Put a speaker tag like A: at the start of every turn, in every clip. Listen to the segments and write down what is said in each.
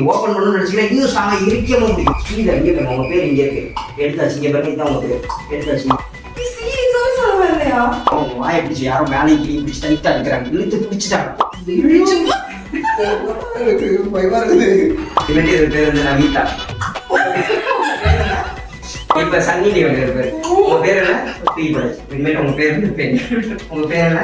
A: முடியும். ஓப்பன் பண்ணணும்னு நினைச்சீங்கன்னா இன்னும் ஸ்ட்ராங்கா இருக்கவும் முடியும். ஸ்ரீதர் இங்கே பாருங்க, உங்க பேர் இங்கே இருக்கு. எடுத்தாச்சு, இங்கே பாருங்க, இதுதான் உங்க பேர். எடுத்தாச்சு. அவங்க வாயை பிடிச்சி யாரும் மேலே பிடிச்சி டைட்டா இருக்கிறாங்க, இழுத்து பிடிச்சிட்டாங்க. பேர் வந்து நவீதா. இப்ப சன்னி லியோன் பேர். உங்க பேர் என்ன? இனிமேல் உங்க பேர் வந்து பெண். உங்க பேர் என்ன?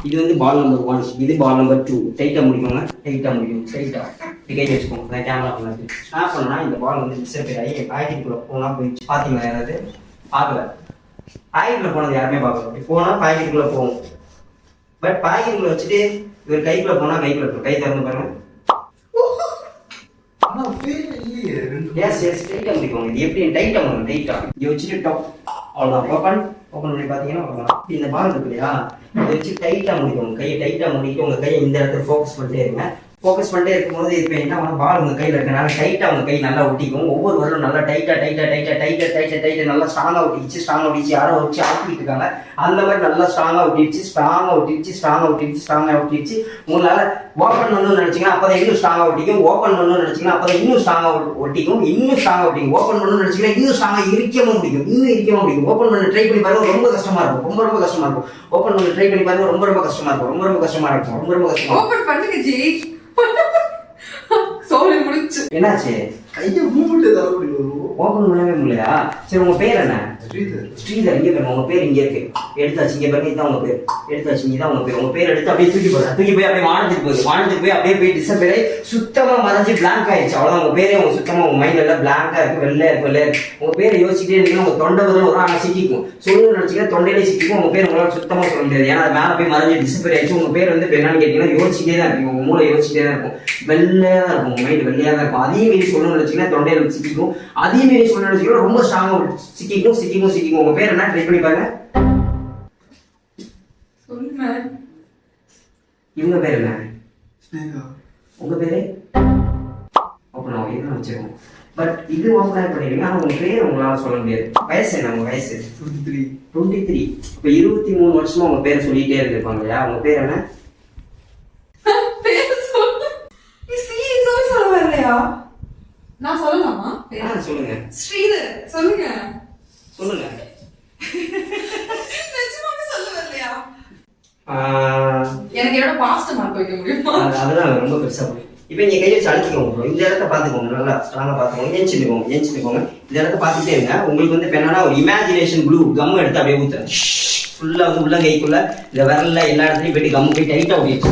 A: இது வந்து பால் நம்பர் 1, இது பால் நம்பர் 2. டைட்டா முடிக்கோங்க, டைட்டா முடியும், டைட்டா டிகை வச்சுக்கோங்க. நான் கேமரா பண்ணாது ஸ்டாப் பண்ணா இந்த பால் வந்து டிஸ்டர்ப் ஆகி பாக்கெட்டுக்குள்ள போனா போயிடுச்சு. பாத்தீங்களா யாராவது? பார்க்கல. பாக்கெட்டுக்குள்ள போனது யாருமே பார்க்கல. போனா பாக்கெட்டுக்குள்ள போகும். பட் பாக்கெட்டுக்குள்ள வச்சுட்டு இவர் கைக்குள்ள போனா கைக்குள்ள இருக்கும். கை திறந்து பாருங்க. எஸ் டைட்டா முடிக்கோங்க. இது எப்படி டைட்டா முடியும்? டைட்டா இங்க வச்சுட்டு டாப் அவ்வளோதான். ஓப்பன் பண்ணி பார்த்தீங்கன்னா அவ்வளோதான். இந்த பால் இருக்கு இல்லையா, இதை வச்சு டைட்டாக முடிக்கணும். கையை டைட்டாக முடிக்கிட்டு உங்கள் கையை இந்த இடத்துல ஃபோக்கஸ் பண்ணிட்டே இருங்க. ஃபோக்கஸ் பண்ணிட்டே இருக்கும்போது இப்போ என்ன பண்ண பால் உங்கள் கையில் இருக்கனால டைட்டாக உங்கள் கை நல்லா ஒட்டிக்கும். ஒவ்வொரு வரலும் நல்லா டைட்டாக நல்லா ஸ்ட்ராங்காக ஒட்டிச்சு. யாரோ வச்சு ஆக்கிட்டு இருக்காங்க. அந்த மாதிரி நல்லா ஸ்ட்ராங்காக ஒட்டிடுச்சு. உங்களால் ஓப்பன் பண்ணணும்னு நினச்சிங்கன்னா அப்போ தான் இன்னும் ஸ்ட்ராங்காக ஒட்டிக்கும். ஓப்பன் பண்ணணும்னு நினச்சிங்கன்னா அப்போ தான் இன்னும் ஸ்ட்ராங்காக ஒட்டிக்கும். ஓப்பன் பண்ணணும்னு நினச்சிங்கன்னா இன்னும் ஸ்ட்ராங்காக இருக்கவும் முடியும். ஓப்பன் பண்ண ட்ரை பண்ணி பாருங்க, ரொம்ப கஷ்டமாக இருக்கும். ஓப்பன் பண்ண ட்ரை பண்ணி பாருங்க, ரொம்ப கஷ்டமாக இருக்கும்.
B: ஓப்பன் பண்ணுங்க ஜி. சோலி முடிச்சு.
A: என்னாச்சு?
C: கையை மூவ்மெண்ட் ஏதாவது முடியும்.
A: ஓப்பன் பண்ணவே முடியலையா? சரி, உங்க பேர் என்ன? ஸ்ரீதர். இங்கே பாருங்க, உங்க பேர் இங்கே இருக்கு. எடுத்தாச்சு, இங்கே பாருங்க, இதுதான் உங்க பேர். எடுத்தாச்சு, இதான் உங்க பேர். உங்க பேர் எடுத்து அப்படியே தூக்கி போய் அப்படியே வானத்துக்கு போய் அப்படியே போய் டிஸ்டர்ப் ஆகி சுத்தமா மறைஞ்சு பிளாங்க் ஆயிடுச்சு. அவ்வளவுதான். உங்க பேரே உங்க சுத்தமா உங்க மைண்ட்ல எல்லாம் பிளாங்கா இருக்கு, வெள்ளையா இருக்கு. உங்க பேரை யோசிச்சுட்டே இருந்தீங்கன்னா உங்க தொண்டை பதில் ஒரு ஆனா சிக்கிக்கும். சொல்லணும்னு நினைச்சீங்கன்னா தொண்டையிலே சிக்கிக்கும். உங்க பேர் உங்களால சுத்தமா சொல்ல முடியாது. ஏன்னா அது மேல போய் மறைஞ்சு டிஸ்டர்ப் ஆயிடுச்சு. உங்க பேர் வந்து என்னன்னு கேட்டீங்கன்னா யோசிச்சுட்டே தான் இருக்கும். உங்க மூளை யோசிச்சுட்டே தான் இருக்கும், வெள்ளையா தான் இருக்கும், உங்க மைண்ட் வெள்ளையா தான் இருக்கும். அதையும் மீறி சொல்லணும்னு நினைச்சீங்கன்னா தொண்டையில சிக்கிக்கும். அதையும் மீறி சொல்லணும்னு நினைச்சீங்கன்னா ரொம்ப ஸ்ட்ராங்கா சிக்கிக்கும். உங்க பேர் என்ன? ட்ரை பண்ணி பாருங்க.
B: சொல்லுங்க.
A: இவங்க பேர் என்ன? உங்க பேரு ஓப்பன் ஆகும். இதுதான் வச்சிருக்கோம். பட் இது ஓப்பன் பண்ணிடுங்க. ஆனா உங்க பேர் உங்களால சொல்ல முடியாது. வயசு என்ன? உங்க வயசு 23. இப்ப 23 வருஷமா உங்க பேரை சொல்லிட்டே இருந்திருப்பாங்க இல்லையா? உங்க பேர் என்ன?
B: நான் சொல்லலாமா?
A: சொல்லுங்க.
B: ஸ்ரீதர். சொல்லுங்க. நிஜமாவே சொல்ல வரலையா? எனக்கு எவ்வளவு பாஸ்ட் மார்க் வைக்க முடியுமா?
A: அதெல்லாம் ரொம்ப பெருசா போய் இப்போ இங்க கையை வச்சு அழுத்திக்கோங்க. இந்த இடத்த பாத்துக்கோங்க, நல்லா ஸ்ட்ராங்கா பாத்துக்கோங்க. ஏஞ்சிக்கோங்க. இந்த இடத்த பாத்துட்டே இருங்க. உங்களுக்கு வந்து என்னன்னா ஒரு இமேஜினேஷன் ப்ளூ கம் எடுத்து அப்படியே ஊத்துறேன். ஃபுல்லா வந்து உள்ள கைக்குள்ள இந்த விரல்ல எல்லா இடத்துலயும் போயிட்டு கம் போய் டைட்டா ஒட்டிடுச்சு.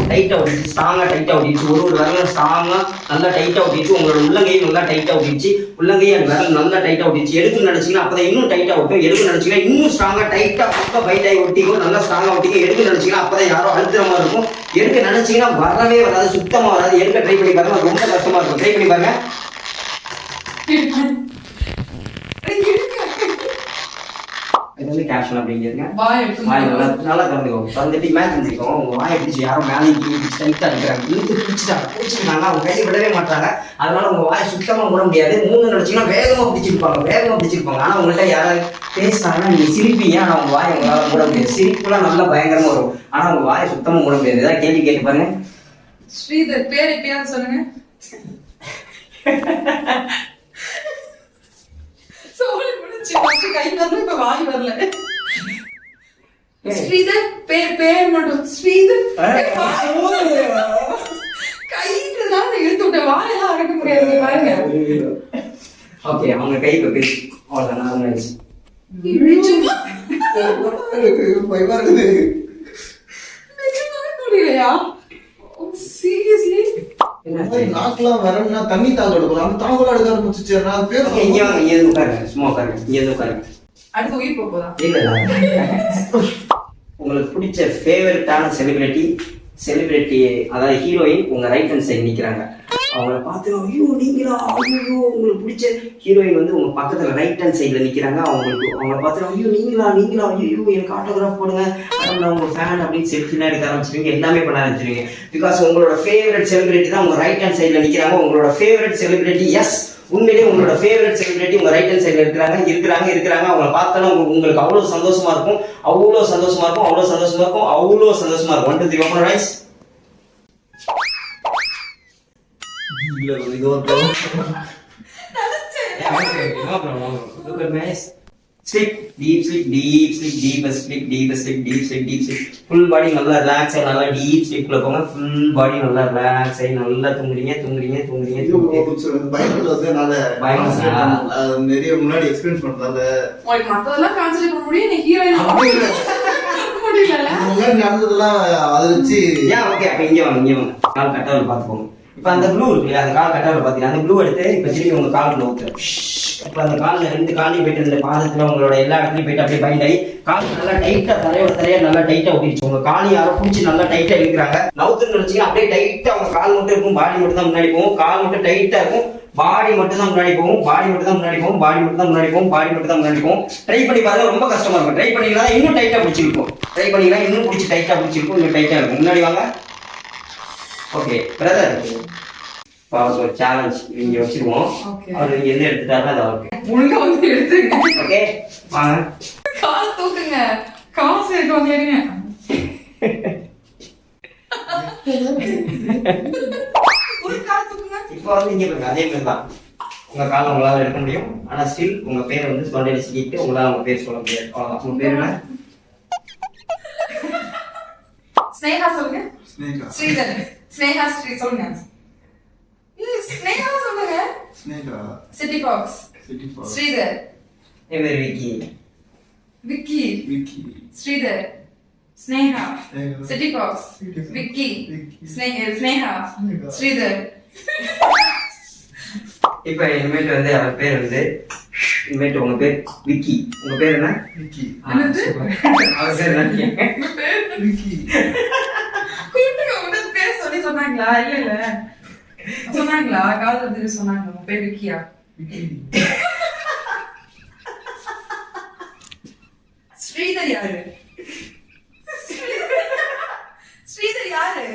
A: ஸ்ட்ராங்கா டைட்டா ஒட்டிடுச்சு. ஒரு விரலும் ஸ்ட்ராங்கா நல்லா டைட்டா ஒட்டிடுச்சு. உங்களோட உள்ளங்கை நல்லா டைட்டா ஒட்டிடுச்சு. உள்ளங்கை அந்த விரல் நல்லா டைட்டா ஒட்டிடுச்சு. எடுத்து நினைச்சீங்கன்னா அப்பதான் இன்னும் டைட்டா ஒட்டும். எடுத்து நினைச்சீங்கன்னா இன்னும் ஸ்ட்ராங்கா டைட்டா பக்கம் பைட் ஆகி ஒட்டிக்கும். நல்லா ஸ்ட்ராங்கா ஒட்டிக்கும். எடுத்து நினைச்சீங்கன்னா அப்பதான் யாரோ அழுத்துற மாதிரி இருக்கும். எடுக்க நினைச்சீங்கன்னா வரவே வராது, சுத்தமா வராது. எடுக்க ட்ரை பண்ணி பாருங்க, ரொம்ப கஷ்டமா இருக்கும். ட்ரை பண்ணி பாருங்க. இது வந்து கேப்ஷன் அப்படிங்கிறதுங்க. நல்லா திறந்துக்கோங்க. திறந்துட்டு இமேஜின் பண்ணிக்கோங்க. உங்க வாயை பிடிச்சி யாரும் மேலே டைட்டா இருக்கிறாங்க, இழுத்து பிடிச்சிட்டாங்க. அவங்க கையை விடவே மாட்டாங்க. அதனால உங்க வாயை சுத்தமா மூட முடியாது. 3 நினைச்சீங்கன்னா வேகமா பிடிச்சிருப்பாங்க. ஆனா உங்கள்கிட்ட யாராவது பேசினாங்கன்னா நீங்க சிரிப்பீங்க. ஆனா உங்க வாயை உங்களால மூட முடியாது. சிரிப்புலாம் நல்லா பயங்கரமா வரும். ஆனா உங்க வாயை சுத்தமா மூட முடியாது. ஏதாவது கேள்வி கேட்டு பாருங்க.
B: ஸ்ரீதர் பேர் எப்பயாவது சொல்லுங்க. கை வரல, இப்ப வாய் வரல. ஸ்ரீதர் பேர் மட்டும் ஸ்ரீதர். கைட்டுதான் இழுத்து விட்ட வாயெல்லாம் அடக்க முடியாது பாருங்க.
A: ஓகே, அவங்க கை பேசி அவ்வளவுதான்.
B: முடியலையா? சீரியஸ்லி
C: நாக்கெல்லாம் வரணும்னா தண்ணி தாங்க எடுக்கணும். அந்த தாங்கலாம் எடுக்க ஆரம்பிச்சிச்சு. நான் பேர்
A: இங்க உட்காருங்க, சும்மா உட்காருங்க.
B: அடுத்து உயிர் போகுதா?
A: இல்ல, உங்களுக்கு பிடிச்ச ஃபேவரட்டான செலிபிரிட்டி அதாவது ஹீரோயின் உங்க ரைட் ஹேண்ட் சைடு நிக்கிறாங்க. அவங்கள பார்த்து ஐயோ நீங்களா, ஐயோ உங்களுக்கு பிடிச்ச ஹீரோயின் வந்து உங்க பக்கத்துல ரைட் ஹேண்ட் சைடுல நிக்கிறாங்க. அவங்கள பார்த்து ஐயோ நீங்களா, ஐயோ எனக்கு ஆட்டோகிராஃப் போடுங்க, நான் உங்க ஃபேன் அப்படின்னு செல்ஃபிலாம் எடுக்க ஆரம்பிச்சிருவீங்க. எல்லாமே பண்ண ஆரம்பிச்சிருவீங்க. பிகாஸ் உங்களோட ஃபேவரட் செலிபிரிட்டி தான் உங்க ரைட் ஹேண்ட் சைடுல நிக்கிறாங்க. உங்களோட ஃபேவரட் செலிபிரிட்டி, எஸ் உண்மையிலேயே உங்களோட ஃபேவரட் செலிபிரிட்டி உங்க ரைட் ஹேண்ட் சைடுல இருக்கிறாங்க. அவங்கள பார்த்தாலும் உங்களுக்கு அவ்வளவு சந்தோஷமா இருக்கும். 1 2 3 ஓப்பன் ரைஸ்.
C: இல்ல இது ஒரு
A: No problem. Look at my eyes. Sleep, deep sleep, deep sleep, deepest sleep, deepest sleep, deep sleep, deep sleep. Full body நல்லா ரிலாக்ஸ் ஆகி நல்லா டீப் ஸ்லீப்ல போங்க. Full body நல்லா ரிலாக்ஸ் ஆகி நல்லா தூங்குறீங்க.
C: பயத்துல வந்து நிறைய முன்னாடி எக்ஸ்பீரியன்ஸ் பண்றதால
B: உங்களுக்கு மத்ததெல்லாம் கான்சென்ட்ரேட் பண்ண முடியும், நீ ஹீரோயின் முடியல.
C: முன்னாடி நடந்ததெல்லாம் அதை வச்சு
A: ஏன் ஓகே அப்ப இங்க வாங்க கால் கட்டாவில் பார்த்துக்கோங்க. இப்ப அந்த ப்ளூ இருக்கு இல்லையா, அந்த கால் கட்டாவில் பாத்தீங்கன்னா அந்த ப்ளூ எடுத்து இப்ப திரும்பி உங்க காலுக்குள்ள ஊத்துறேன். இப்ப அந்த கால்ல 2 காலையும் போயிட்டு இந்த பாதத்துல உங்களோட எல்லா இடத்துலயும் போயிட்டு அப்படியே பைண்ட் ஆகி கால் நல்லா டைட்டா தலையா நல்லா டைட்டா ஒட்டிடுச்சு. உங்க காலி யாரோ பிடிச்சி நல்லா டைட்டா இழுக்கிறாங்க. நவுத்துன்னு நினைச்சீங்க அப்படியே டைட்டா உங்க கால் மட்டும் இருக்கும், பாடி மட்டும் தான் முன்னாடி போகும். கால் மட்டும் டைட்டா இருக்கும், பாடி மட்டும் தான் முன்னாடி போகும். பாடி மட்டும் தான் முன்னாடி போகும். பாடி மட்டும் தான் முன்னாடி போகும். பாடி மட்டும் தான் முன்னாடி போகும். ட்ரை பண்ணி பாருங்க, ரொம்ப கஷ்டமா இருக்கும். ட்ரை பண்ணீங்கன்னா இன்னும் டைட்டா பிடிச்சிருக்கும். ட்ரை பண்ணீங்கன்னா இன்னும் பிடிச்சி டைட்டா பிடிச்சிருக்கும், இன்னும் டைட்டா இருக்கும். முன்னாடி வாங்க. ஓகே பிரதர், ஒரு சேலஞ்ச் இங்க வச்சிருவோம். அவர் இங்க எந்த எடுத்துட்டாருன்னா அது ஓகே.
B: ஒழுங்கா வந்து எடுத்துங்க.
A: ஓகே வாங்க.
B: கால் தூக்குங்க, காசு எடுத்து வந்து எடுங்க. ஒரு கால் தூக்குங்க.
A: இப்போ வந்து இங்க பாருங்க, அதே மாதிரி தான் உங்க காலை உங்களால எடுக்க முடியும். ஆனா ஸ்டில் உங்க பேர் வந்து தொண்டையில சிக்கிட்டு உங்களால உங்க பேர் சொல்ல முடியாது. அவ்வளவுதான். உங்க பேர் என்ன?
B: ஸ்னேகா சொல்லுங்க.
C: ஸ்னேகா.
B: ஸ்ரீதர். ஸ்னேகா ஸ்ரீ சொல்லுங்க. ஸ்னேகா சொல்லுங்க.
C: Sneha.
B: City fox.
C: City fox.
B: Sridhar.
A: என் பேர் விக்கி.
B: விக்கி.
C: விக்கி.
B: ஸ்ரீதர். ஸ்னேகா.
C: ஸ்னேகா.
B: City fox. விக்கி. ஸ்னேகா. ஸ்ரீதர்.
A: இப்போ இனிமேட்டு வந்து அவர் பேர் வந்து இனிமேட்டு உங்க பேர் விக்கி. உங்க பேர் என்ன?
C: விக்கி.
B: என்னது?
A: அவர் பேர் என்ன?
C: விக்கி.
B: கூப்பிட்டு உங்க பேர் சொல்லி சொன்னாங்களா? இல்ல சொன்னாங்களா? கால் வந்து சொன்னாங்க உங்க பேர் விக்கியா? ஸ்ரீதர் யாரு? ஸ்ரீதர் யாரு?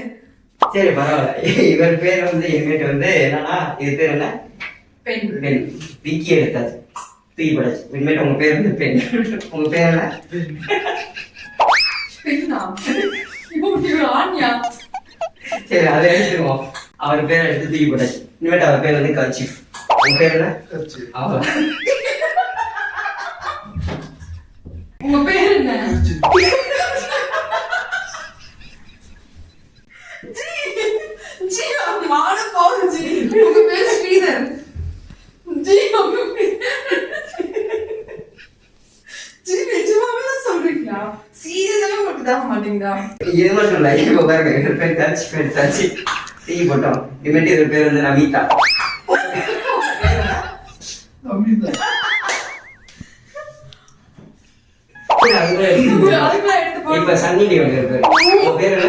A: சரி பரவாயில்ல. இவர் பேர் வந்து இனிமேட்டு வந்து என்னன்னா, இது பேர் என்ன?
B: பெண்.
A: பெண். விக்கி எடுத்தாச்சு, தூக்கி போடாச்சு. இனிமேட்டு உங்க பேர் வந்து பெண். உங்க பேர் என்ன?
B: பெண்ணா? இவன் ஆண்யா?
A: சரி அதை எடுத்துருவோம். அவர் பேரை எடுத்து தூக்கி போட்டாச்சு. இனிமேட்டு அவர் பேர் வந்து கர்ச்சீஃப். உங்க பேர் என்ன? அவ்வளவு.
B: உங்க பேர் என்ன? ஜி மான போகுது ஜி. உங்க பேர் ஸ்ரீதர். ஜி உங்க பேர் ஜி நிஜமாவே தான் சொல்றீங்களா? சீரியஸாவே மட்டும் தான் மாட்டீங்களா?
A: இது மட்டும் இல்ல, இப்போ பாருங்க, இவர் பேர் கர்ச்சீஃப் எடுத்தாச்சு, தூக்கி போட்டோம். இனிமேட்டு இவர் பேர் வந்து நமிதா. இப்ப சன்னி லியோன் இருப்பாரு. உங்க பேர் என்ன?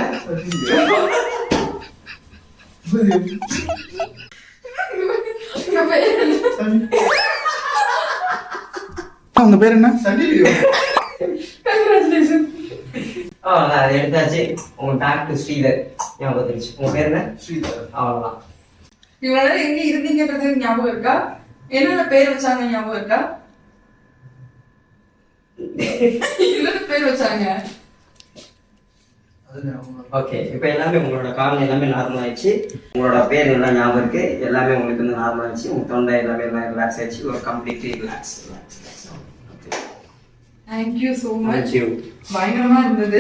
C: உங்க பேர் என்ன? சன்னி லியோன்.
B: கங்க்ராச்சுலேஷன்.
A: நான் அதை எடுத்தாச்சு. உங்க டாக் டு ஸ்ரீதர் ஞாபகம் வந்துருச்சு. உங்க பேர் என்ன?
C: ஸ்ரீதர்.
A: அவ்வளவுதான்.
B: இவ்வளவு நேரம் எங்க இருந்தீங்கன்றது ஞாபகம் இருக்கா? என்னென்ன பேர் வச்சாங்க ஞாபகம் இருக்கா? என்னென்ன பேர் வச்சாங்க?
A: ஓகே, இப்போ எல்லாமே உங்களோட கால் எல்லாமே நார்மல் ஆயிடுச்சு. உங்களோட பேர் எல்லாம் ஞாபகம் இருக்கு. எல்லாமே உங்களுக்கு வந்து நார்மல் ஆயிடுச்சு. உங்க தொண்டை எல்லாமே எல்லாம் ரிலாக்ஸ் ஆயிடுச்சு. ஒரு completely relax.
B: Thank you so much.
A: Thank you.
B: பயங்கரமா இருந்தது.